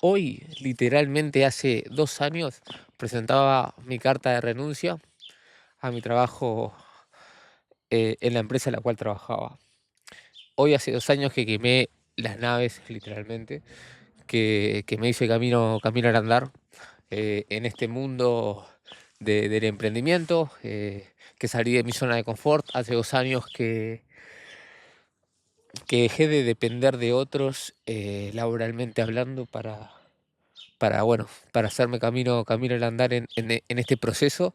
Hoy, literalmente hace 2 años, presentaba mi carta de renuncia a mi trabajo en la empresa en la cual trabajaba. Hoy hace 2 años que quemé las naves, literalmente, que me hice camino al andar en este mundo del emprendimiento, que salí de mi zona de confort. Hace 2 años que dejé de depender de otros laboralmente hablando bueno, para hacerme camino al andar en este proceso.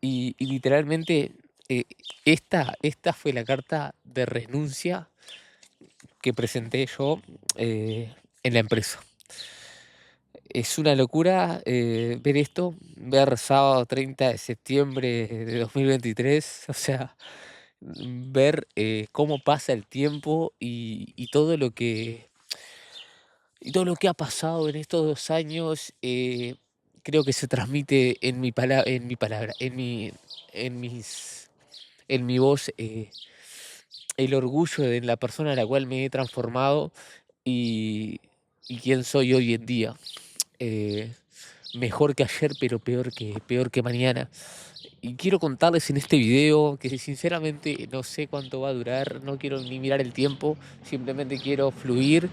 Y literalmente eh, esta fue la carta de renuncia que presenté yo en la empresa. Es una locura ver esto, ver sábado 30 de septiembre de 2023, o sea, ver cómo pasa el tiempo y todo lo que ha pasado en estos 2 años. Creo que se transmite en mi palabra, en mis, en mi voz, el orgullo de la persona en la cual me he transformado y, y quién soy hoy en día. Eh, Mejor que ayer, pero peor que mañana. Y quiero contarles en este video que sinceramente no sé cuánto va a durar, no quiero ni mirar el tiempo, simplemente quiero fluir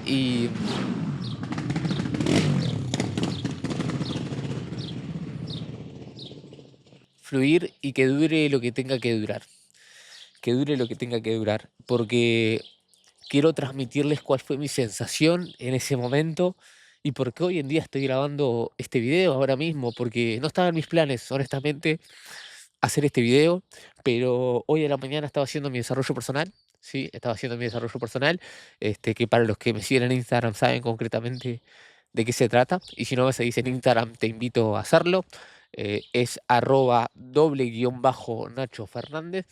y, fluir y que dure lo que tenga que durar, que dure lo que tenga que durar, porque quiero transmitirles cuál fue mi sensación en ese momento y por qué hoy en día estoy grabando este video ahora mismo, porque no estaba en mis planes, honestamente, hacer este video, pero hoy a la mañana estaba haciendo mi desarrollo personal. Sí, estaba haciendo mi desarrollo personal, que para los que me siguen en Instagram saben concretamente de qué se trata, y si no me seguís en Instagram te invito a hacerlo. Es arroba doble guión bajo Nacho Fernández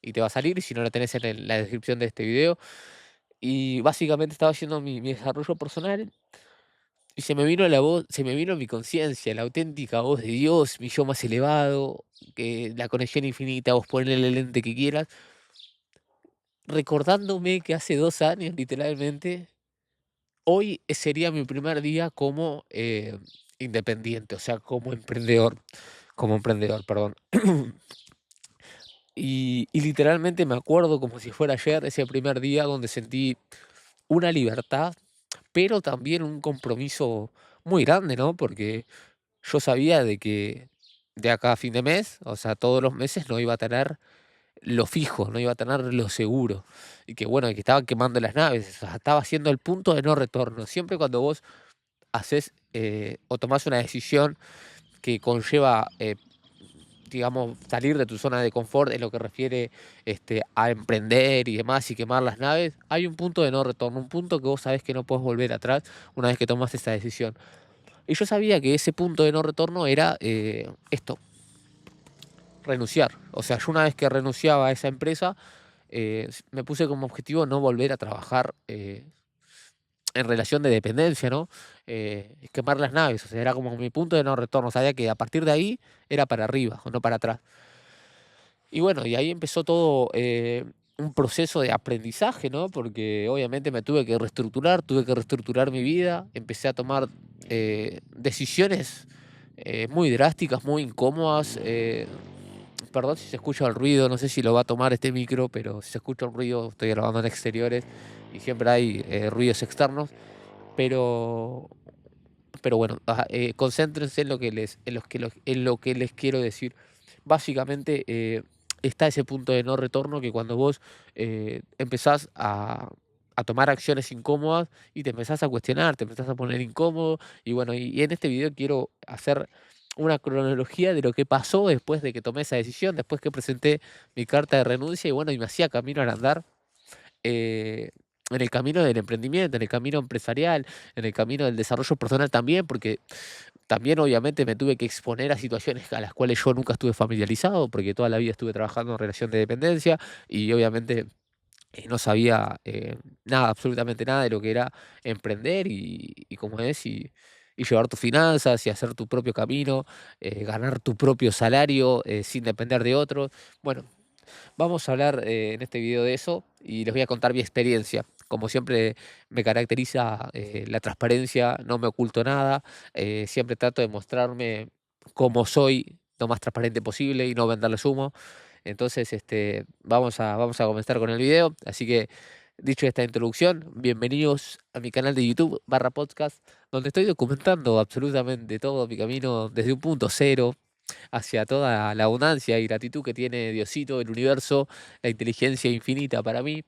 y te va a salir, si no lo tenés en la descripción de este video. Y básicamente estaba haciendo mi desarrollo personal y se me vino la voz, se me vino mi conciencia, la auténtica voz de Dios, mi yo más elevado, que la conexión infinita, vos ponele el lente que quieras, recordándome que hace 2 años, literalmente, hoy sería mi primer día como independiente, o sea, como emprendedor, perdón. Y literalmente me acuerdo como si fuera ayer, ese primer día donde sentí una libertad, pero también un compromiso muy grande, ¿no? Porque yo sabía de que de acá a fin de mes, o sea, todos los meses no iba a tener lo fijo, no iba a tener lo seguro. Y que bueno, que estaban quemando las naves, o sea, estaba haciendo el punto de no retorno. Siempre cuando vos haces o tomás una decisión que conlleva, digamos, salir de tu zona de confort en lo que refiere a emprender y demás y quemar las naves, hay un punto de no retorno, un punto que vos sabés que no podés volver atrás una vez que tomas esa decisión. Y yo sabía que ese punto de no retorno era esto, renunciar. O sea, yo una vez que renunciaba a esa empresa, me puse como objetivo no volver a trabajar en relación de dependencia, ¿no? Quemar las naves, o sea, era como mi punto de no retorno. Sabía que a partir de ahí era para arriba, o no para atrás. Y bueno, y ahí empezó todo un proceso de aprendizaje, ¿no? Porque obviamente me tuve que reestructurar mi vida, empecé a tomar decisiones muy drásticas, muy incómodas. Perdón si se escucha el ruido, no sé si lo va a tomar este micro, pero si se escucha un ruido, estoy grabando en exteriores y siempre hay ruidos externos, pero, pero bueno, concéntrense en lo que en lo que les quiero decir. Básicamente está ese punto de no retorno que cuando vos empezás a tomar acciones incómodas y te empezás a cuestionar, te empezás a poner incómodo. Y bueno, y en este video quiero hacer una cronología de lo que pasó después de que tomé esa decisión, después que presenté mi carta de renuncia y bueno, y me hacía camino al andar eh, en el camino del emprendimiento, en el camino empresarial, en el camino del desarrollo personal también, porque también obviamente me tuve que exponer a situaciones a las cuales yo nunca estuve familiarizado, porque toda la vida estuve trabajando en relación de dependencia y obviamente no sabía nada, absolutamente nada de lo que era emprender y cómo es, y llevar tus finanzas y hacer tu propio camino, ganar tu propio salario sin depender de otros. Bueno, vamos a hablar en este video de eso y les voy a contar mi experiencia. como siempre me caracteriza la transparencia, no me oculto nada, siempre trato de mostrarme como soy, lo más transparente posible y no venderles humo. Entonces, vamos a comenzar con el video. Así que, dicho esta introducción, bienvenidos a mi canal de YouTube /podcast, donde estoy documentando absolutamente todo mi camino desde un punto cero hacia toda la abundancia y gratitud que tiene Diosito, el universo, la inteligencia infinita para mí.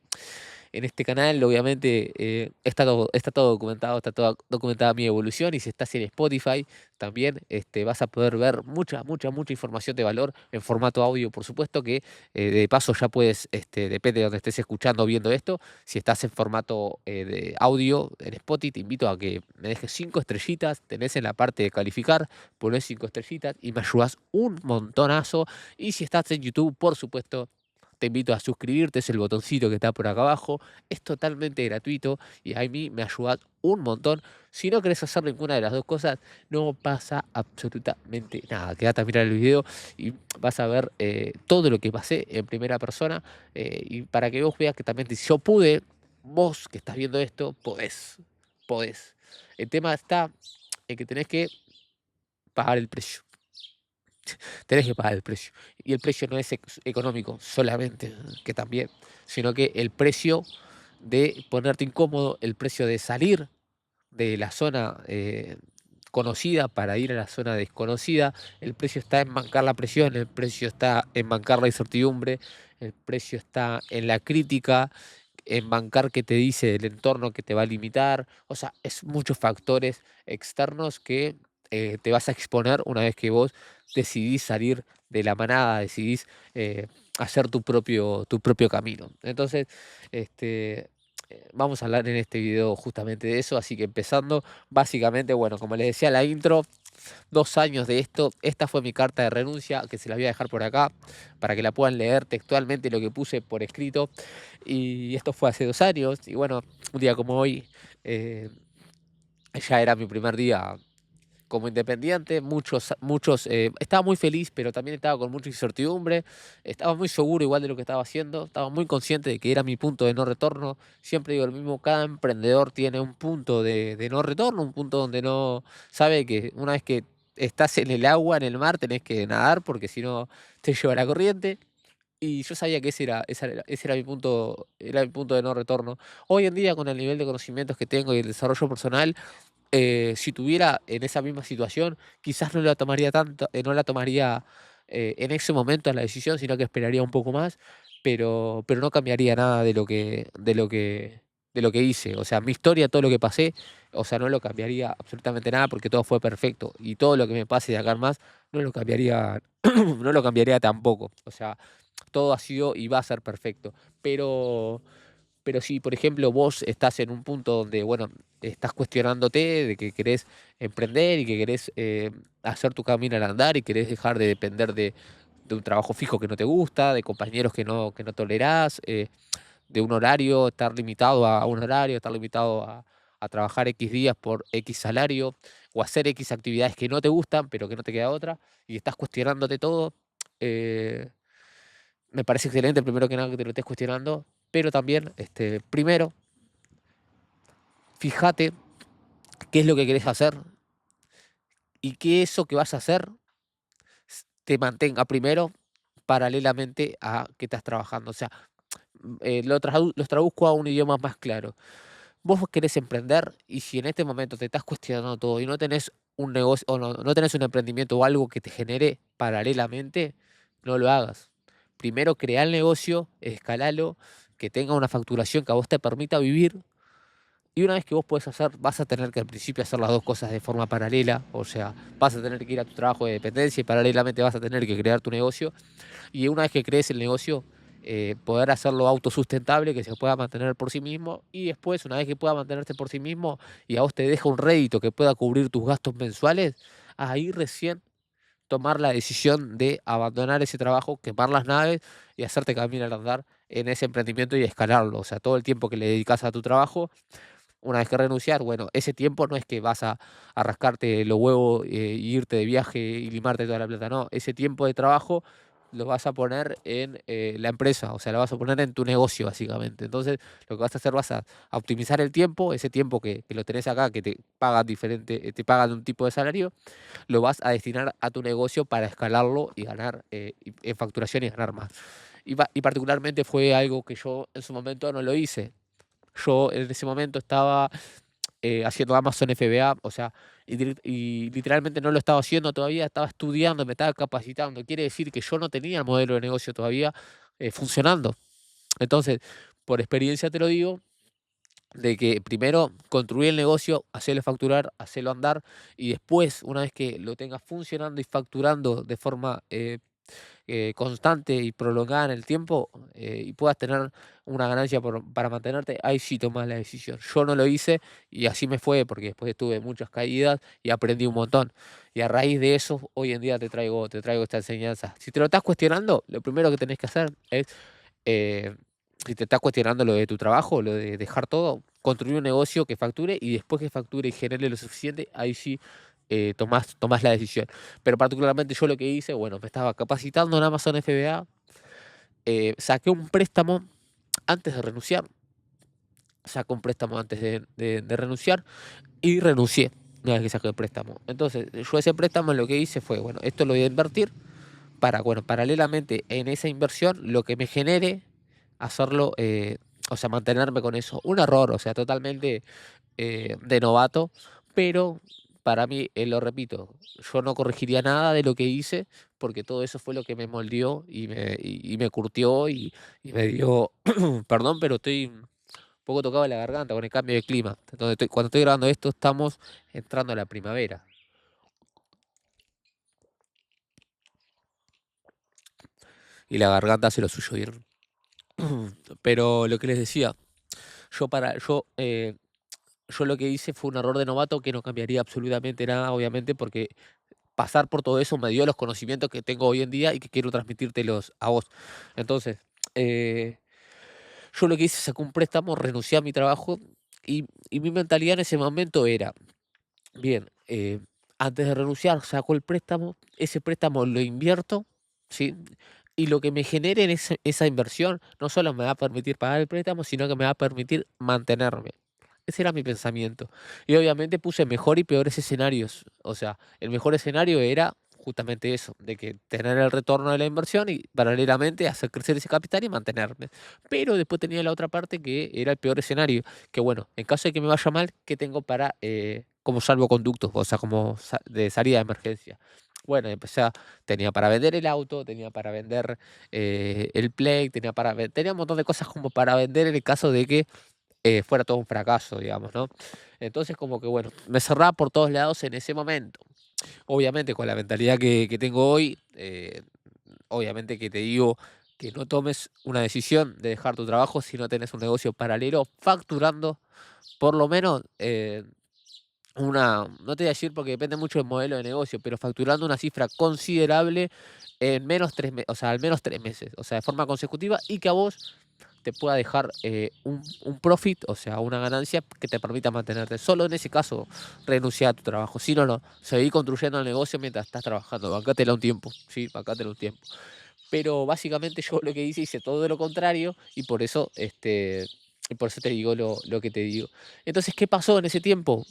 En este canal, obviamente, está todo documentado, está toda documentada mi evolución. Y si estás en Spotify, también vas a poder ver mucha, mucha, mucha información de valor en formato audio, por supuesto, que de paso ya puedes, depende de donde estés escuchando o viendo esto. Si estás en formato de audio en Spotify, te invito a que me dejes 5 estrellitas. Tenés en la parte de calificar, ponés 5 estrellitas y me ayudas un montonazo. Y si estás en YouTube, por supuesto, te invito a suscribirte, es el botoncito que está por acá abajo. Es totalmente gratuito y a mí me ayuda un montón. Si no querés hacer ninguna de las dos cosas, no pasa absolutamente nada. Quédate a mirar el video y vas a ver todo lo que pasé en primera persona. Y para que vos veas que también, si yo pude, vos que estás viendo esto, podés. Podés. El tema está en que tenés que pagar el precio. Tenés que pagar el precio. Y el precio no es económico solamente, que también, sino que el precio de ponerte incómodo, el precio de salir de la zona conocida para ir a la zona desconocida, el precio está en bancar la presión, el precio está en bancar la incertidumbre, el precio está en la crítica, en bancar que te dice el entorno que te va a limitar. O sea, es muchos factores externos que te vas a exponer una vez que vos decidís salir de la manada, decidís hacer tu propio camino. Entonces, vamos a hablar en este video justamente de eso. Así que empezando, básicamente, bueno, como les decía la intro, 2 años de esto. Esta fue mi carta de renuncia, que se la voy a dejar por acá para que la puedan leer textualmente, lo que puse por escrito. Y esto fue hace 2 años. Y bueno, un día como hoy, eh, ya era mi primer día como independiente. Estaba muy feliz, pero también estaba con mucha incertidumbre. Estaba muy seguro igual de lo que estaba haciendo. Estaba muy consciente de que era mi punto de no retorno. Siempre digo lo mismo, cada emprendedor tiene un punto de no retorno, un punto donde no sabe que una vez que estás en el agua, en el mar, tenés que nadar porque si no te lleva la corriente. Y yo sabía que ese era mi punto de no retorno. Hoy en día, con el nivel de conocimientos que tengo y el desarrollo personal, si tuviera en esa misma situación, quizás no la tomaría tanto, no la tomaría en ese momento la decisión, sino que esperaría un poco más, pero no cambiaría nada de lo que hice. O sea, mi historia, todo lo que pasé, o sea, no lo cambiaría absolutamente nada porque todo fue perfecto. Y todo lo que me pase de acá en más, no lo cambiaría, no lo cambiaría tampoco. O sea, todo ha sido y va a ser perfecto. Pero si, por ejemplo, vos estás en un punto donde, bueno, estás cuestionándote de que querés emprender y que querés hacer tu camino al andar y querés dejar de depender de un trabajo fijo que no te gusta, de compañeros que no tolerás, de un horario, estar limitado a un horario, estar limitado a trabajar X días por X salario o hacer X actividades que no te gustan, pero que no te queda otra, y estás cuestionándote todo. eh, Me parece excelente, primero que nada, que te lo estés cuestionando, pero también, primero, fíjate qué es lo que querés hacer y que eso que vas a hacer te mantenga primero paralelamente a que estás trabajando. O sea, los traduzco a un idioma más claro. Vos querés emprender y si en este momento te estás cuestionando todo y no tenés un negocio o no tenés un emprendimiento o algo que te genere paralelamente, no lo hagas. Primero crea el negocio, escalalo, que tenga una facturación que a vos te permita vivir. Y una vez que vos podés hacer, vas a tener que al principio hacer las dos cosas de forma paralela. O sea, vas a tener que ir a tu trabajo de dependencia y paralelamente vas a tener que crear tu negocio. Y una vez que crees el negocio, poder hacerlo autosustentable, que se pueda mantener por sí mismo. Y después, una vez que pueda mantenerse por sí mismo y a vos te deja un rédito que pueda cubrir tus gastos mensuales, ahí recién tomar la decisión de abandonar ese trabajo, quemar las naves y hacerte camino al andar en ese emprendimiento y escalarlo. O sea, todo el tiempo que le dedicas a tu trabajo, una vez que renunciar, bueno, ese tiempo no es que vas a rascarte los huevos, y irte de viaje y limarte toda la plata, no. Ese tiempo de trabajo lo vas a poner en la empresa, o sea, lo vas a poner en tu negocio, básicamente. Entonces, lo que vas a hacer, vas a optimizar el tiempo, ese tiempo que lo tenés acá, que te pagan diferente, te pagan un tipo de salario, lo vas a destinar a tu negocio para escalarlo y ganar en facturación y ganar más. Y particularmente fue algo que yo en su momento no lo hice. Yo en ese momento estaba haciendo Amazon FBA, o sea, y literalmente no lo estaba haciendo todavía, estaba estudiando, me estaba capacitando. Quiere decir que yo no tenía el modelo de negocio todavía funcionando. Entonces, por experiencia te lo digo, de que primero construir el negocio, hacerlo facturar, hacerlo andar, y después, una vez que lo tengas funcionando y facturando de forma constante y prolongada en el tiempo y puedas tener una ganancia para mantenerte, ahí sí tomas la decisión. Yo no lo hice y así me fue porque después tuve muchas caídas y aprendí un montón. Y a raíz de eso, hoy en día te traigo esta enseñanza. Si te lo estás cuestionando, lo primero que tenés que hacer es, eh, si te estás cuestionando lo de tu trabajo, lo de dejar todo, construir un negocio que facture y después que facture y genere lo suficiente, ahí sí tomás la decisión. Pero particularmente yo lo que hice, bueno, me estaba capacitando en Amazon FBA, saqué un préstamo antes de renunciar, saqué un préstamo antes de renunciar y renuncié una vez que saqué el préstamo. Entonces, yo ese préstamo lo que hice fue, bueno, esto lo voy a invertir para, bueno, paralelamente en esa inversión, lo que me genere, hacerlo, o sea, mantenerme con eso. Un error, o sea, totalmente de novato, pero para mí, lo repito, yo no corregiría nada de lo que hice, porque todo eso fue lo que me moldeó y me curtió y me dio, perdón, pero estoy un poco tocado de la garganta con el cambio de clima. Entonces, cuando estoy grabando esto, estamos entrando a la primavera y la garganta hace lo suyo bien. Pero lo que les decía, yo lo que hice fue un error de novato que no cambiaría absolutamente nada, obviamente, porque pasar por todo eso me dio los conocimientos que tengo hoy en día y que quiero transmitírtelos a vos. Entonces, eh, yo lo que hice, saqué un préstamo, renuncié a mi trabajo y mi mentalidad en ese momento era, bien, antes de renunciar, saco el préstamo, ese préstamo lo invierto, ¿sí? Y lo que me genere en esa inversión no solo me va a permitir pagar el préstamo, sino que me va a permitir mantenerme. Ese era mi pensamiento. Y obviamente puse mejor y peores escenarios. O sea, el mejor escenario era justamente eso, de que tener el retorno de la inversión y paralelamente hacer crecer ese capital y mantenerme. Pero después tenía la otra parte que era el peor escenario, que bueno, en caso de que me vaya mal, ¿qué tengo para como salvoconductos? O sea, como de salida de emergencia. Bueno, tenía para vender el auto, tenía para vender el Play, tenía un montón de cosas como para vender en el caso de que fuera todo un fracaso, digamos, ¿no? Entonces, como que bueno, me cerraba por todos lados en ese momento. Obviamente, con la mentalidad que tengo hoy, obviamente que te digo que no tomes una decisión de dejar tu trabajo si no tenés un negocio paralelo facturando por lo menos no te voy a decir porque depende mucho del modelo de negocio, pero facturando una cifra considerable en menos 3 meses, o sea, al menos 3 meses, o sea, de forma consecutiva y que a vos te pueda dejar un profit, o sea, una ganancia que te permita mantenerte. Solo en ese caso renunciar a tu trabajo. Si no, no. Seguir construyendo el negocio mientras estás trabajando. Bancátela un tiempo. Sí, bancátela un tiempo. Pero básicamente yo lo que hice todo de lo contrario y por eso te digo lo que te digo. Entonces, ¿qué pasó en ese tiempo?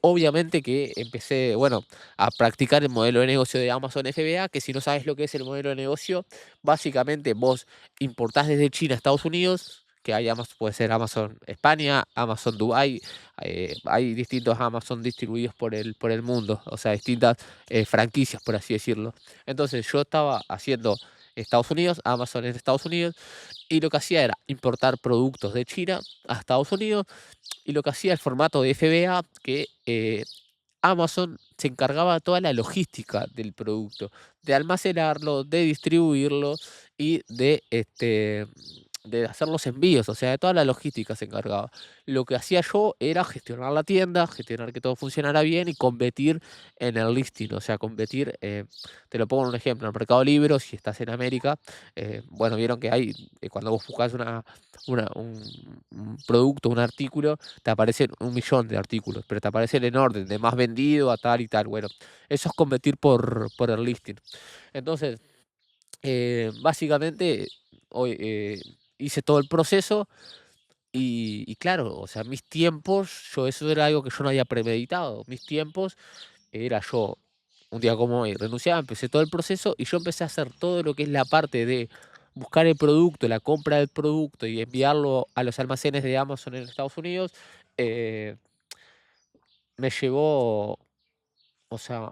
Obviamente que empecé, bueno, a practicar el modelo de negocio de Amazon FBA, que si no sabes lo que es el modelo de negocio, básicamente vos importás desde China a Estados Unidos, que hay Amazon, puede ser Amazon España, Amazon Dubai, hay distintos Amazon distribuidos por el mundo, o sea, distintas franquicias, por así decirlo. Entonces yo estaba haciendo Estados Unidos, Amazon en Estados Unidos, y lo que hacía era importar productos de China a Estados Unidos, y lo que hacía el formato de FBA, que Amazon se encargaba de toda la logística del producto, de almacenarlo, de distribuirlo y de hacer los envíos, o sea, de toda la logística se encargaba. Lo que hacía yo era gestionar la tienda, gestionar que todo funcionara bien y competir en el listing, o sea, competir, te lo pongo en un ejemplo, en el Mercado Libre, si estás en América, bueno, vieron que hay, cuando vos buscas un producto, un artículo, te aparecen 1 millón de artículos, pero te aparecen en orden, de más vendido a tal y tal. Bueno, eso es competir por el listing. Entonces, Básicamente, hoy, hice todo el proceso y claro, o sea, mis tiempos, yo eso era algo que yo no había premeditado. Mis tiempos era yo, un día como hoy, renunciaba, empecé todo el proceso y yo empecé a hacer todo lo que es la parte de buscar el producto, la compra del producto y enviarlo a los almacenes de Amazon en Estados Unidos. eh, Me llevó, o sea,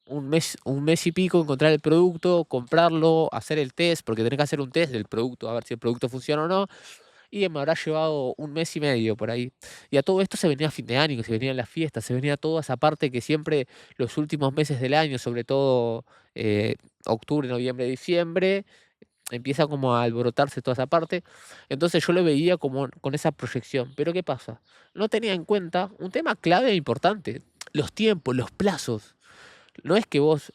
un mes y pico encontrar el producto, comprarlo, hacer el test, porque tenés que hacer un test del producto, a ver si el producto funciona o no, y me habrá llevado un mes y medio por ahí. Y a todo esto se venía fin de año, se venían las fiestas, se venía toda esa parte que siempre los últimos meses del año, sobre todo octubre, noviembre, diciembre, empieza como a alborotarse toda esa parte. Entonces yo lo veía como con esa proyección. Pero ¿qué pasa? No tenía en cuenta un tema clave e importante, los tiempos, los plazos. No es que vos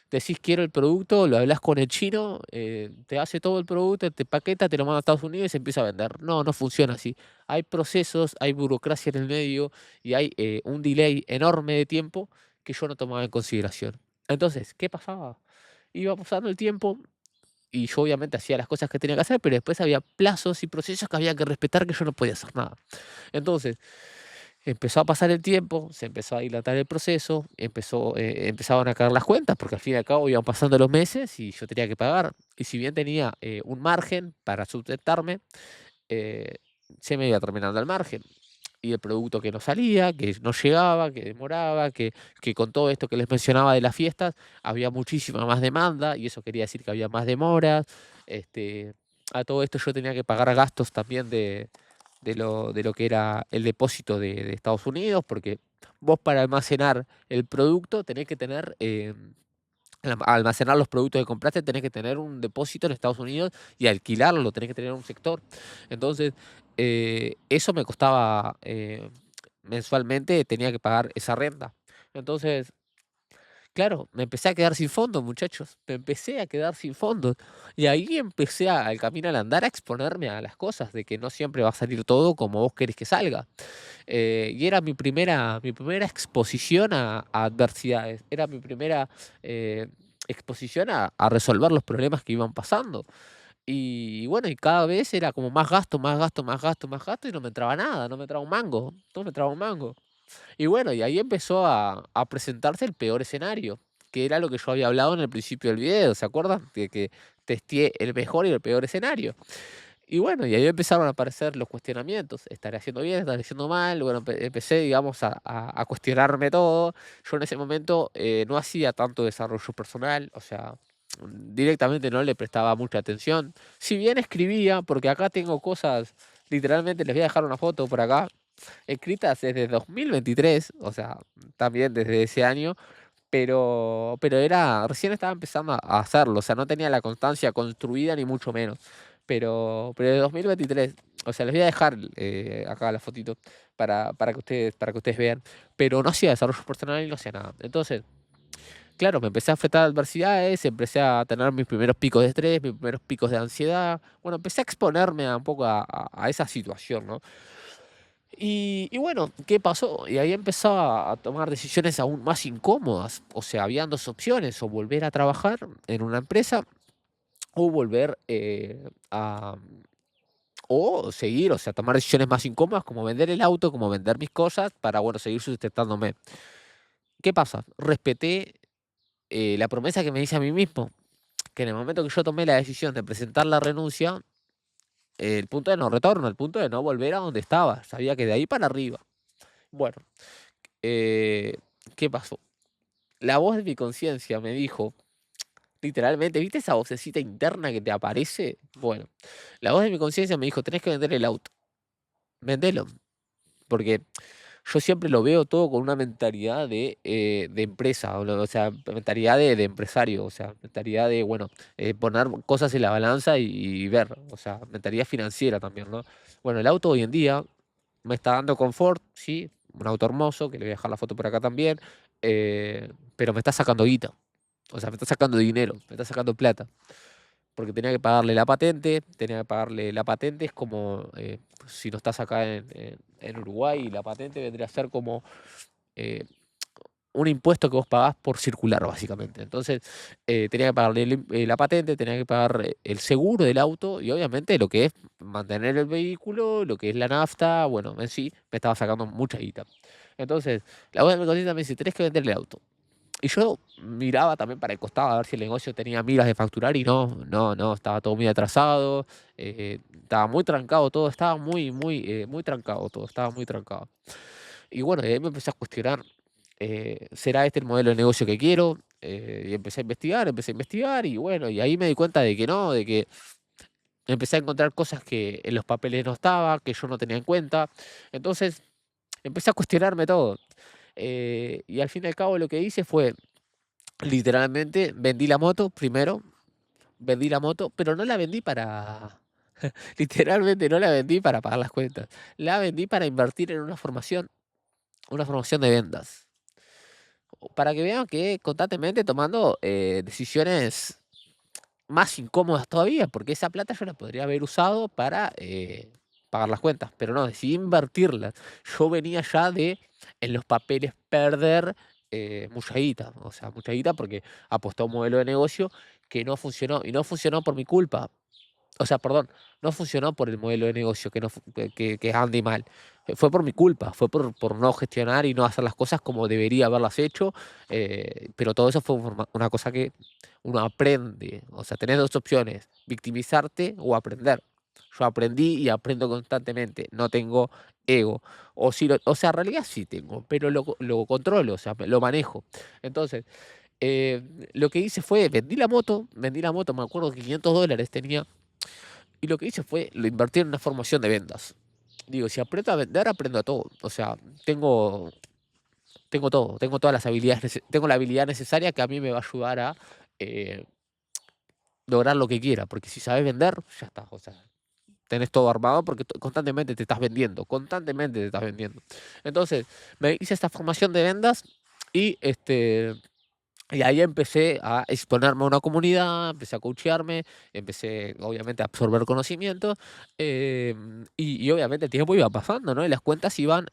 decís quiero el producto, lo hablas con el chino, te hace todo el producto, te paqueta, te lo manda a Estados Unidos y se empieza a vender. No, no funciona así. Hay procesos, hay burocracia en el medio y hay un delay enorme de tiempo que yo no tomaba en consideración. Entonces, ¿qué pasaba? Iba pasando el tiempo y yo obviamente hacía las cosas que tenía que hacer, pero después había plazos y procesos que había que respetar que yo no podía hacer nada. Entonces, empezó a pasar el tiempo, se empezó a dilatar el proceso, empezaban a caer las cuentas, porque al fin y al cabo iban pasando los meses y yo tenía que pagar. Y si bien tenía un margen para sustentarme, eh, se me iba terminando el margen. Y el producto que no salía, que no llegaba, que demoraba, que con todo esto que les mencionaba de las fiestas, había muchísima más demanda y eso quería decir que había más demoras. Este, a todo esto yo tenía que pagar gastos también de lo que era el depósito de Estados Unidos, porque vos para almacenar el producto tenés que tener, almacenar los productos que compraste, tenés que tener un depósito en Estados Unidos y alquilarlo, tenés que tener un sector. Entonces, eso me costaba mensualmente, tenía que pagar esa renta. Entonces, claro, me empecé a quedar sin fondos, muchachos. Me empecé a quedar sin fondos. Y ahí empecé al camino al andar a exponerme a las cosas, de que no siempre va a salir todo como vos querés que salga. Y era mi primera exposición a adversidades. Era mi primera exposición a resolver los problemas que iban pasando. Y bueno, y cada vez era como más gasto, más gasto, más gasto, más gasto, y no me entraba nada, no me entraba un mango, no me entraba un mango. Y bueno, y ahí empezó a presentarse el peor escenario, que era lo que yo había hablado en el principio del video, ¿se acuerdan? De que testé el mejor y el peor escenario. Y bueno, y ahí empezaron a aparecer los cuestionamientos. ¿Estaré haciendo bien? ¿Estaré haciendo mal? Bueno, empecé, digamos, a cuestionarme todo. Yo en ese momento no hacía tanto desarrollo personal, o sea, directamente no le prestaba mucha atención. Si bien escribía, porque acá tengo cosas, literalmente les voy a dejar una foto por acá, escritas desde 2023, o sea, también desde ese año, pero era, recién estaba empezando a hacerlo, o sea, no tenía la constancia construida ni mucho menos. Pero de 2023, o sea, les voy a dejar acá la fotito para que ustedes vean, pero no hacía desarrollo personal y no hacía nada. Entonces, claro, me empecé a enfrentar a adversidades, empecé a tener mis primeros picos de estrés, mis primeros picos de ansiedad. Bueno, empecé a exponerme un poco a esa situación, ¿no? Y bueno, ¿qué pasó? Y ahí empezaba a tomar decisiones aún más incómodas. O sea, habían dos opciones, o volver a trabajar en una empresa o volver o seguir, o sea, tomar decisiones más incómodas como vender el auto, como vender mis cosas para, bueno, seguir sustentándome. ¿Qué pasa? Respeté la promesa que me hice a mí mismo, que en el momento que yo tomé la decisión de presentar la renuncia, el punto de no retorno, el punto de no volver a donde estaba, sabía que de ahí para arriba. Bueno, eh, ¿qué pasó? La voz de mi conciencia me dijo, literalmente, ¿viste esa vocecita interna que te aparece? Bueno, la voz de mi conciencia me dijo, tenés que vender el auto, vendelo, porque yo siempre lo veo todo con una mentalidad de empresa, o sea, mentalidad de empresario, o sea, mentalidad de, bueno, poner cosas en la balanza y ver, o sea, mentalidad financiera también, ¿no? Bueno, el auto hoy en día me está dando confort, sí, un auto hermoso, que le voy a dejar la foto por acá también, pero me está sacando guita, o sea, me está sacando dinero, me está sacando plata porque tenía que pagarle la patente, tenía que pagarle la patente, es como si no estás acá en Uruguay, la patente vendría a ser como, eh, un impuesto que vos pagás por circular, básicamente. Entonces, tenía que pagar la patente, tenía que pagar el seguro del auto y obviamente lo que es mantener el vehículo, lo que es la nafta, bueno, en sí, me estaba sacando mucha guita. Entonces, la buena de mi cosita me dice, tenés que vender el auto. Y yo miraba también para el costado a ver si el negocio tenía miras de facturar y no, estaba todo muy atrasado, estaba muy trancado todo, estaba muy trancado todo, estaba muy trancado. Y bueno, y ahí me empecé a cuestionar, ¿será este el modelo de negocio que quiero? Y empecé a investigar y bueno, y ahí me di cuenta de que no, de que empecé a encontrar cosas que en los papeles no estaba, que yo no tenía en cuenta. Entonces empecé a cuestionarme todo. Y al fin y al cabo lo que hice fue, literalmente, vendí la moto primero, vendí la moto, pero no la vendí para... Literalmente no la vendí para pagar las cuentas. La vendí para invertir en una formación de ventas. Para que vean que constantemente tomando decisiones más incómodas todavía, porque esa plata yo la podría haber usado para pagar las cuentas, pero no, decidí invertirla. Yo venía ya de, en los papeles, perder mucha guita, o sea, mucha guita porque aposté a un modelo de negocio que no funcionó, y no funcionó por mi culpa. O sea, perdón, no funcionó por el modelo de negocio, que ande mal. Fue por mi culpa, fue por no gestionar y no hacer las cosas como debería haberlas hecho. Pero todo eso fue una cosa que uno aprende. O sea, tenés dos opciones, victimizarte o aprender. Yo aprendí y aprendo constantemente, no tengo ego. O sea, en realidad sí tengo, pero lo controlo, o sea, lo manejo. Entonces, eh, lo que hice fue, vendí la moto, me acuerdo que $500 tenía y lo que hice fue, lo invertí en una formación de ventas. Digo, si aprendo a vender, aprendo a todo. O sea, tengo, tengo todo, tengo todas las habilidades, tengo la habilidad necesaria que a mí me va a ayudar a eh, lograr lo que quiera. Porque si sabes vender, ya está. O sea, tenés todo armado porque constantemente te estás vendiendo, constantemente te estás vendiendo. Entonces, me hice esta formación de ventas y y ahí empecé a exponerme a una comunidad, empecé a coachearme, empecé obviamente a absorber conocimiento y obviamente el tiempo iba pasando, ¿no? Y las cuentas iban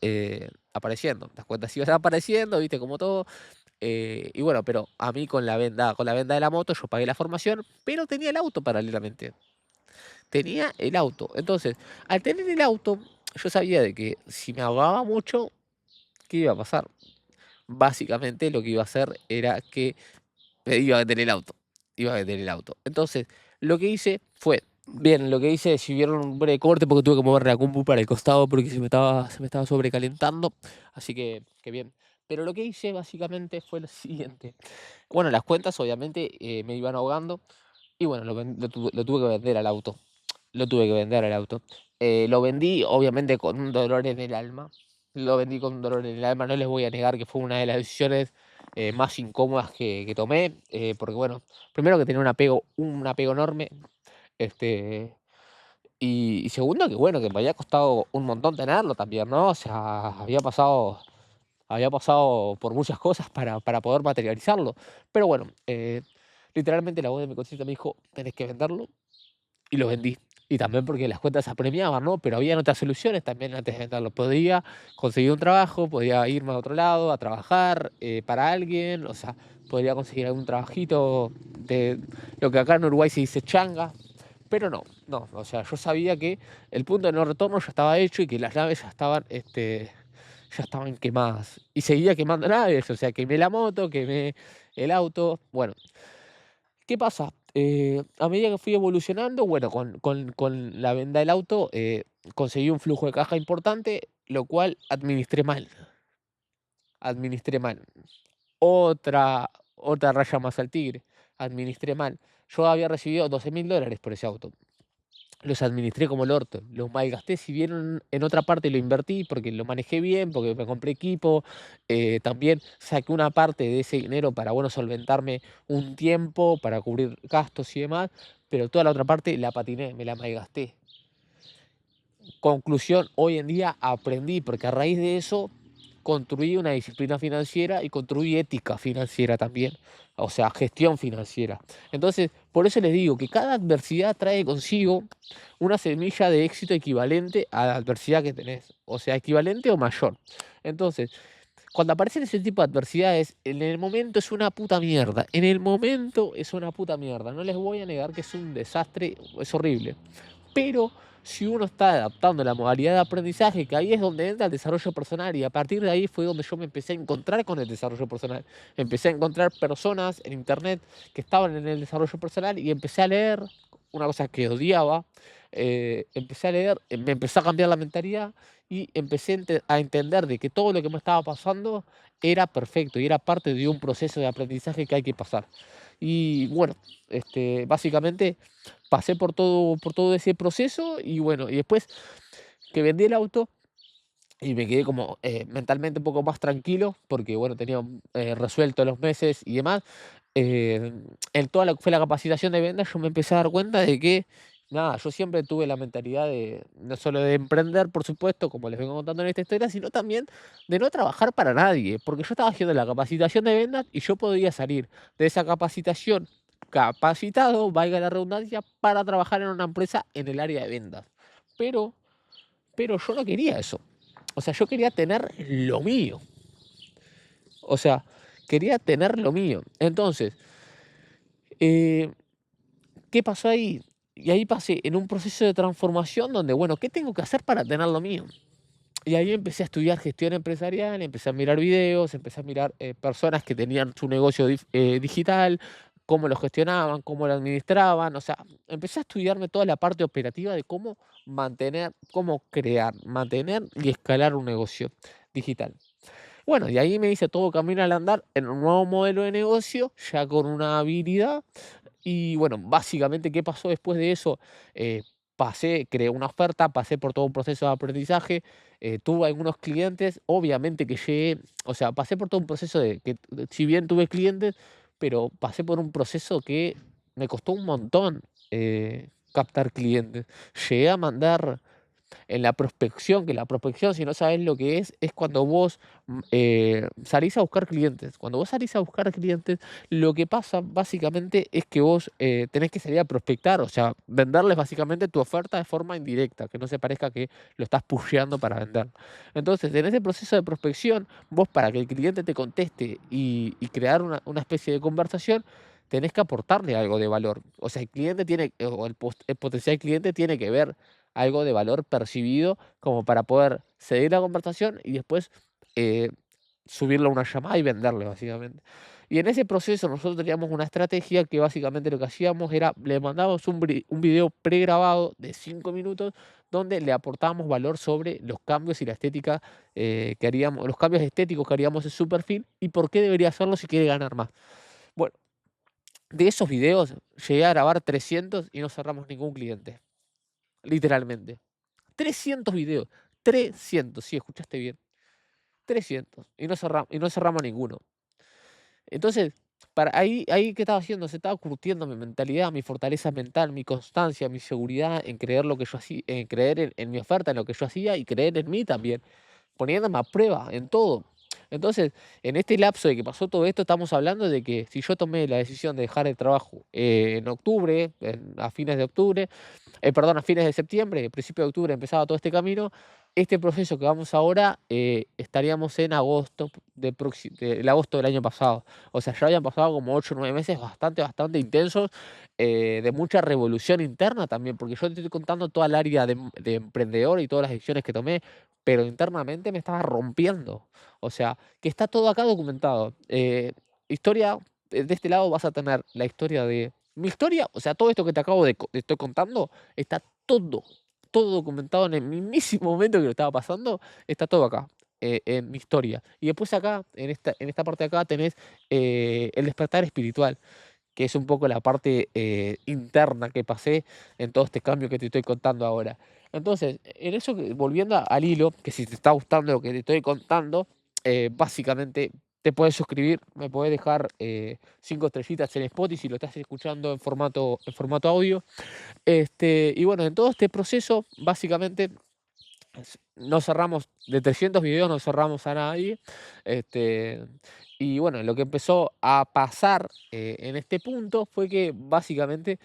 apareciendo, las cuentas iban apareciendo, viste, como todo. Y bueno, pero a mí con la venta de la moto yo pagué la formación, pero tenía el auto paralelamente. Tenía el auto. Entonces, al tener el auto, yo sabía de que si me ahogaba mucho, ¿qué iba a pasar? Básicamente lo que iba a hacer era que iba a vender el auto. Iba a vender el auto. Entonces, lo que hice fue. Bien, lo que hice, si vieron un breve corte porque tuve que mover la compu para el costado porque se me estaba sobrecalentando. Así que bien. Pero lo que hice básicamente fue lo siguiente. Bueno, las cuentas obviamente me iban ahogando. Y bueno, lo tuve que vender al auto. Lo tuve que vender al auto. Lo vendí obviamente con un dolor en el alma. Lo vendí con un dolor en el alma. No les voy a negar que fue una de las decisiones más incómodas que tomé, porque bueno, primero que tenía un apego enorme, este, y segundo que bueno, que me había costado un montón tenerlo también, ¿no? O sea, había pasado por muchas cosas para poder materializarlo, pero bueno, literalmente la voz de mi conciencia me dijo, tenés que venderlo, y lo vendí. Y también porque las cuentas se apremiaban, ¿no? Pero había otras soluciones también antes de venderlo. Podía conseguir un trabajo, podía irme a otro lado a trabajar para alguien, o sea, podría conseguir algún trabajito de lo que acá en Uruguay se dice changa, pero no, o sea, yo sabía que el punto de no retorno ya estaba hecho y que las naves ya estaban quemadas. Y seguía quemando naves, o sea, quemé la moto, quemé el auto, bueno. ¿Qué pasa? A medida que fui evolucionando, bueno, con la venta del auto, conseguí un flujo de caja importante, lo cual administré mal. Administré mal. Otra raya más al tigre. Administré mal. Yo había recibido $12.000 por ese auto. Los administré como el orto, los malgasté, si bien en otra parte lo invertí porque lo manejé bien, porque me compré equipo, también saqué una parte de ese dinero para, bueno, solventarme un tiempo, para cubrir gastos y demás, pero toda la otra parte la patiné, me la malgasté. Conclusión, hoy en día aprendí, porque a raíz de eso construí una disciplina financiera y construí ética financiera también, o sea, gestión financiera. Entonces, por eso les digo que cada adversidad trae consigo una semilla de éxito equivalente a la adversidad que tenés, o sea, equivalente o mayor. Entonces, cuando aparecen ese tipo de adversidades, en el momento es una puta mierda. En el momento es una puta mierda. No les voy a negar que es un desastre, es horrible. Pero si uno está adaptando la modalidad de aprendizaje, que ahí es donde entra el desarrollo personal, y a partir de ahí fue donde yo me empecé a encontrar con el desarrollo personal. Empecé a encontrar personas en internet que estaban en el desarrollo personal y empecé a leer una cosa que odiaba. Empecé a leer, me empezó a cambiar la mentalidad y empecé a entender de que todo lo que me estaba pasando era perfecto y era parte de un proceso de aprendizaje que hay que pasar. Y bueno, básicamente pasé por todo ese proceso y bueno, y después que vendí el auto y me quedé como mentalmente un poco más tranquilo porque bueno, tenía resuelto los meses y demás. eh, en toda lo que fue la capacitación de ventas yo me empecé a dar cuenta de que, nada, yo siempre tuve la mentalidad de no solo de emprender, por supuesto, como les vengo contando en esta historia, sino también de no trabajar para nadie, porque yo estaba haciendo la capacitación de ventas y yo podía salir de esa capacitación capacitado, valga la redundancia, para trabajar en una empresa en el área de ventas. Pero, pero yo no quería eso. O sea, yo quería tener lo mío. O sea, quería tener lo mío. Entonces, eh, ¿qué pasó ahí? Y ahí pasé en un proceso de transformación donde, bueno, ¿qué tengo que hacer para tener lo mío? Y ahí empecé a estudiar gestión empresarial, empecé a mirar videos, empecé a mirar personas que tenían su negocio digital, cómo lo gestionaban, cómo lo administraban. O sea, empecé a estudiarme toda la parte operativa de cómo mantener, cómo crear, mantener y escalar un negocio digital. Bueno, y ahí me hice todo camino al andar en un nuevo modelo de negocio, ya con una habilidad. Y bueno, básicamente, ¿qué pasó después de eso? Creé una oferta, pasé por todo un proceso de aprendizaje, tuve algunos clientes, obviamente que llegué, o sea, pasé por todo un proceso de que, si bien tuve clientes, pero pasé por un proceso que me costó un montón captar clientes. Llegué a mandar en la prospección, que la prospección, si no sabes lo que es cuando vos salís a buscar clientes. Cuando vos salís a buscar clientes, lo que pasa básicamente es que vos tenés que salir a prospectar, o sea, venderles básicamente tu oferta de forma indirecta, que no se parezca que lo estás pusheando para vender. Entonces, en ese proceso de prospección, vos para que el cliente te conteste y crear una especie de conversación, tenés que aportarle algo de valor. O sea, el cliente tiene, o el potencial cliente tiene que ver algo de valor percibido como para poder seguir la conversación y después eh, subirlo a una llamada y venderle, básicamente. Y en ese proceso nosotros teníamos una estrategia que básicamente lo que hacíamos era, le mandábamos un video pregrabado de 5 minutos donde le aportábamos valor sobre los cambios y la estética que haríamos, los cambios estéticos que haríamos en su perfil y por qué debería hacerlo si quiere ganar más. Bueno, de esos videos llegué a grabar 300 y no cerramos ningún cliente, literalmente. 300 videos. 300, sí, escuchaste bien. 300. Y no cerramos ninguno. Entonces, ahí ¿qué estaba haciendo? Se estaba curtiendo mi mentalidad, mi fortaleza mental, mi constancia, mi seguridad en creer lo que yo hacía, en creer en mi oferta, en lo que yo hacía y creer en mí también, poniéndome a prueba en todo. Entonces, en este lapso de que pasó todo esto, estamos hablando de que si yo tomé la decisión de dejar el trabajo en octubre, a fines de octubre, perdón, a fines de septiembre, a principios de octubre empezaba todo este camino. Este proceso que vamos ahora, estaríamos en agosto del agosto del año pasado. O sea, ya habían pasado como 8 o 9 meses bastante intensos, de mucha revolución interna también, porque yo te estoy contando toda el área de emprendedor y todas las decisiones que tomé, pero internamente me estaba rompiendo. O sea, que está todo acá documentado. Historia, de este lado vas a tener la historia de mi historia, o sea, todo esto que te acabo de estoy contando, está todo documentado en el mismísimo momento que lo estaba pasando, está todo acá, en mi historia. Y después acá, en esta parte de acá, tenés el despertar espiritual, que es un poco la parte interna que pasé en todo este cambio que te estoy contando ahora. Entonces, en eso, volviendo al hilo, que si te está gustando lo que te estoy contando, básicamente te puedes suscribir, me puedes dejar 5 estrellitas en Spotify si lo estás escuchando en formato audio. Y bueno, en todo este proceso, básicamente, no cerramos, de 300 videos no cerramos a nadie. Este, y bueno, lo que empezó a pasar en este punto fue que básicamente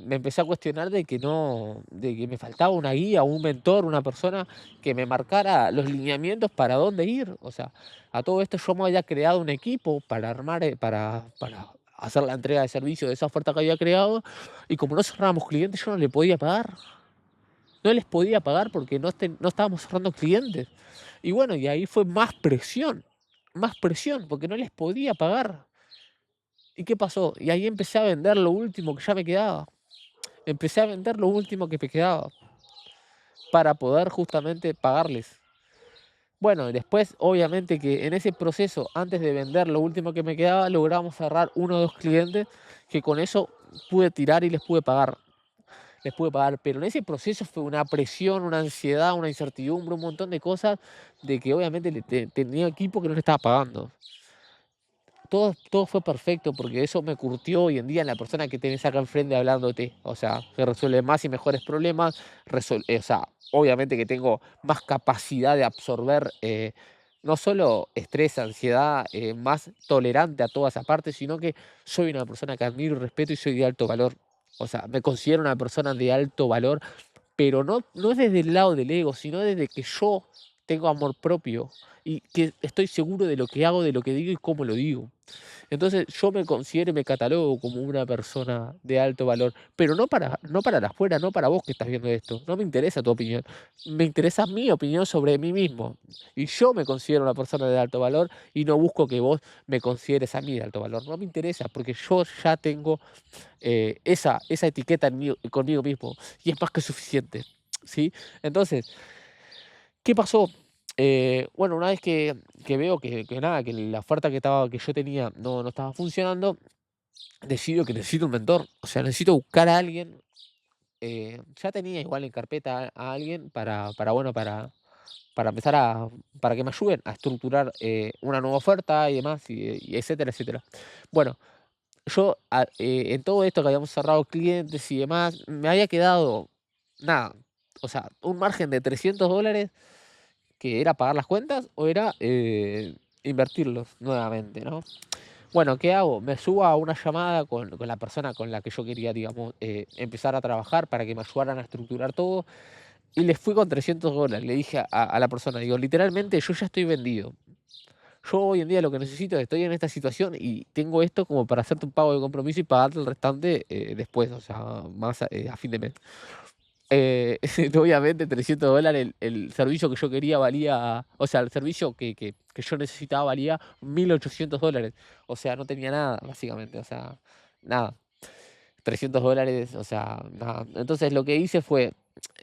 me empecé a cuestionar de que no, de que me faltaba una guía, un mentor, una persona que me marcara los lineamientos para dónde ir. O sea, a todo esto yo me había creado un equipo para armar, para hacer la entrega de servicio de esa oferta que había creado, y como no cerrábamos clientes, yo no le podía pagar. No les podía pagar porque no estábamos cerrando clientes. Y bueno, y ahí fue más presión, porque no les podía pagar. ¿Y qué pasó? Y ahí empecé a vender lo último que ya me quedaba. Empecé a vender lo último que me quedaba para poder justamente pagarles. Bueno, y después, obviamente que en ese proceso, antes de vender lo último que me quedaba, logramos cerrar uno o dos clientes que con eso pude tirar y les pude pagar, pero en ese proceso fue una presión, una ansiedad, una incertidumbre, un montón de cosas de que obviamente tenía equipo que no le estaba pagando. Todo fue perfecto porque eso me curtió hoy en día en la persona que tenés acá enfrente hablándote. O sea, que resuelve más y mejores problemas. O sea, obviamente que tengo más capacidad de absorber no solo estrés, ansiedad, más tolerante a toda esa parte, sino que soy una persona que admiro y respeto y soy de alto valor. O sea, me considero una persona de alto valor, pero no es desde el lado del ego, sino desde que yo tengo amor propio y que estoy seguro de lo que hago, de lo que digo y cómo lo digo. Entonces yo me considero y me catalogo como una persona de alto valor, pero no para la afuera, no para vos que estás viendo esto. No me interesa tu opinión, me interesa mi opinión sobre mí mismo. Y yo me considero una persona de alto valor y no busco que vos me consideres a mí de alto valor. No me interesa porque yo ya tengo esa etiqueta conmigo mismo y es más que suficiente. ¿Sí? Entonces, ¿qué pasó? Bueno, una vez que veo que nada, que la oferta que yo tenía no estaba funcionando, decido que necesito un mentor. O sea, necesito buscar a alguien. Ya tenía igual en carpeta a alguien bueno, para empezar para que me ayuden a estructurar una nueva oferta y demás, y etcétera, etcétera. Bueno, yo en todo esto que habíamos cerrado clientes y demás, me había quedado nada. O sea, un margen de $300 que era pagar las cuentas o era invertirlos nuevamente, ¿no? Bueno, ¿qué hago? Me subo a una llamada con la persona con la que yo quería, digamos, empezar a trabajar para que me ayudaran a estructurar todo. Y les fui con $300. Le dije a la persona, digo, literalmente yo ya estoy vendido. Yo hoy en día lo que necesito es, estoy en esta situación y tengo esto como para hacerte un pago de compromiso y pagarte el restante después, o sea, más a fin de mes. Eh, obviamente $300, el servicio que yo quería valía, o sea, el servicio que yo necesitaba valía $1.800. O sea, no tenía nada, básicamente, o sea, nada. $300, o sea, nada. Entonces lo que hice fue,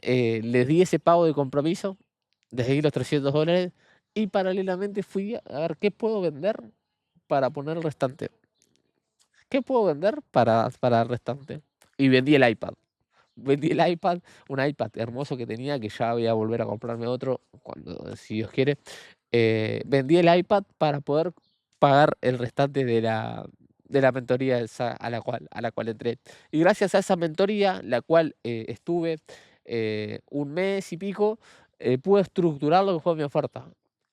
les di ese pago de compromiso, les di los $300 y paralelamente fui a ver qué puedo vender para poner el restante. ¿Qué puedo vender para el restante? Y vendí el iPad. Vendí el iPad, un iPad hermoso que tenía, que ya voy a volver a comprarme otro cuando, si Dios quiere. Vendí el iPad para poder pagar el restante de la mentoría a la cual entré. Y gracias a esa mentoría, la cual estuve un mes y pico, pude estructurar lo que fue mi oferta.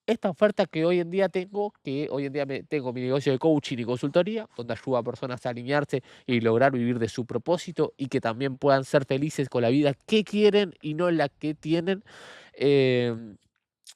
Esta oferta que hoy en día tengo, que hoy en día tengo mi negocio de coaching y consultoría, donde ayudo a personas a alinearse y lograr vivir de su propósito y que también puedan ser felices con la vida que quieren y no la que tienen. Em,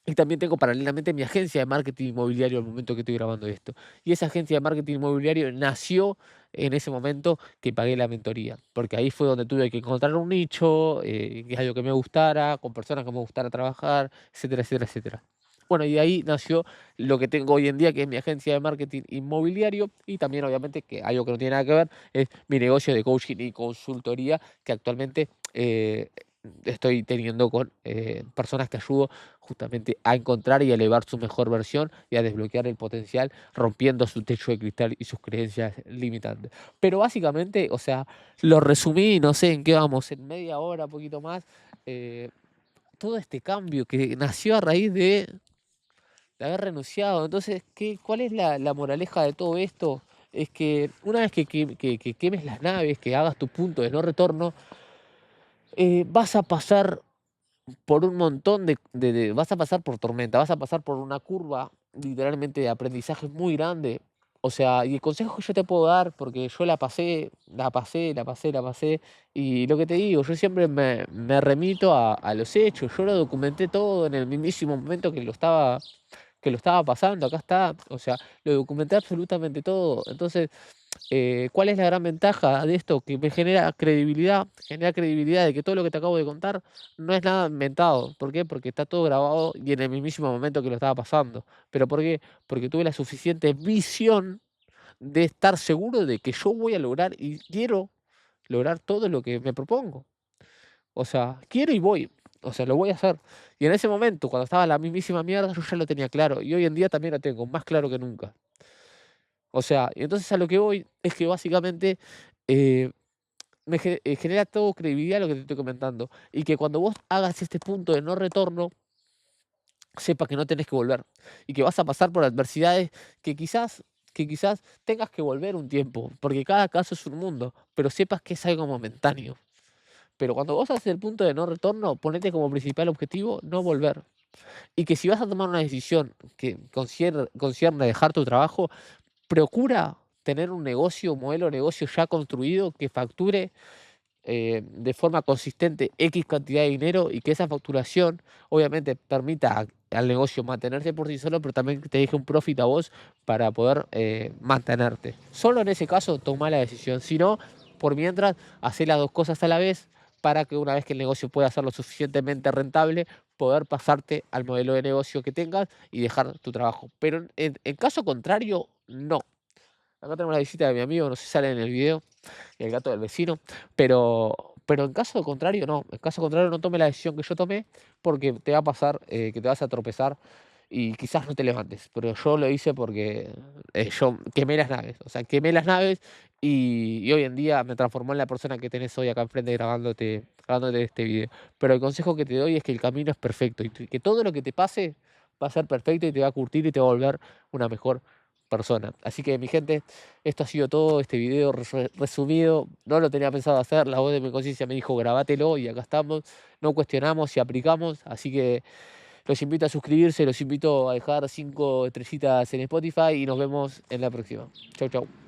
y también tengo paralelamente mi agencia de marketing inmobiliario al momento que estoy grabando esto. Y esa agencia de marketing inmobiliario nació en ese momento que pagué la mentoría, porque ahí fue donde tuve que encontrar un nicho, que es algo que me gustara, con personas que me gustara trabajar, etcétera, etcétera, etcétera. Bueno, y de ahí nació lo que tengo hoy en día, que es mi agencia de marketing inmobiliario, y también obviamente que algo que no tiene nada que ver es mi negocio de coaching y consultoría, que actualmente estoy teniendo con personas que ayudo justamente a encontrar y a elevar su mejor versión y a desbloquear el potencial, rompiendo su techo de cristal y sus creencias limitantes. Pero básicamente, o sea, lo resumí, no sé en qué vamos, en media hora, poquito más, eh, todo este cambio que nació a raíz de haber renunciado. Entonces, ¿cuál es la moraleja de todo esto? Es que una vez que quemes las naves, que hagas tu punto de no retorno, vas a pasar por un montón vas a pasar por tormenta, vas a pasar por una curva literalmente de aprendizaje muy grande. O sea, y el consejo que yo te puedo dar, porque yo la pasé, y lo que te digo, yo siempre me remito a los hechos, yo lo documenté todo en el mismísimo momento que lo estaba pasando, acá está, o sea, lo documenté absolutamente todo. Entonces, ¿cuál es la gran ventaja de esto? Que me genera credibilidad de que todo lo que te acabo de contar no es nada inventado. ¿Por qué? Porque está todo grabado y en el mismísimo momento que lo estaba pasando. ¿Pero por qué? Porque tuve la suficiente visión de estar seguro de que yo voy a lograr y quiero lograr todo lo que me propongo. O sea, quiero y voy. O sea, lo voy a hacer. Y en ese momento, cuando estaba en la mismísima mierda, yo ya lo tenía claro. Y hoy en día también lo tengo, más claro que nunca. O sea, y entonces a lo que voy es que básicamente eh, genera todo credibilidad lo que te estoy comentando. Y que cuando vos hagas este punto de no retorno, sepa que no tenés que volver. Y que vas a pasar por adversidades que quizás, que quizás tengas que volver un tiempo. Porque cada caso es un mundo. Pero sepas que es algo momentáneo. Pero cuando vos haces el punto de no retorno, ponete como principal objetivo no volver. Y que si vas a tomar una decisión que concierne dejar tu trabajo, procura tener un negocio, un modelo de negocio ya construido que facture de forma consistente X cantidad de dinero y que esa facturación obviamente permita al negocio mantenerse por sí solo, pero también te deje un profit a vos para poder mantenerte. Solo en ese caso toma la decisión. Si no, por mientras, hacer las dos cosas a la vez para que una vez que el negocio pueda ser lo suficientemente rentable, poder pasarte al modelo de negocio que tengas y dejar tu trabajo. Pero en caso contrario, no. Acá tenemos la visita de mi amigo, no sé si sale en el video, y el gato del vecino, pero en caso contrario no, en caso contrario no tome la decisión que yo tomé porque te va a pasar que te vas a tropezar y quizás no te levantes, pero yo lo hice porque yo quemé las naves, o sea, quemé las naves y hoy en día me transformó en la persona que tenés hoy acá enfrente grabándote este video. Pero el consejo que te doy es que el camino es perfecto y que todo lo que te pase va a ser perfecto y te va a curtir y te va a volver una mejor persona. Así que mi gente, esto ha sido todo, este video resumido, no lo tenía pensado hacer, la voz de mi conciencia me dijo grabátelo y acá estamos, no cuestionamos y aplicamos, así que los invito a suscribirse, los invito a dejar 5 estrellitas en Spotify y nos vemos en la próxima. Chau, chau.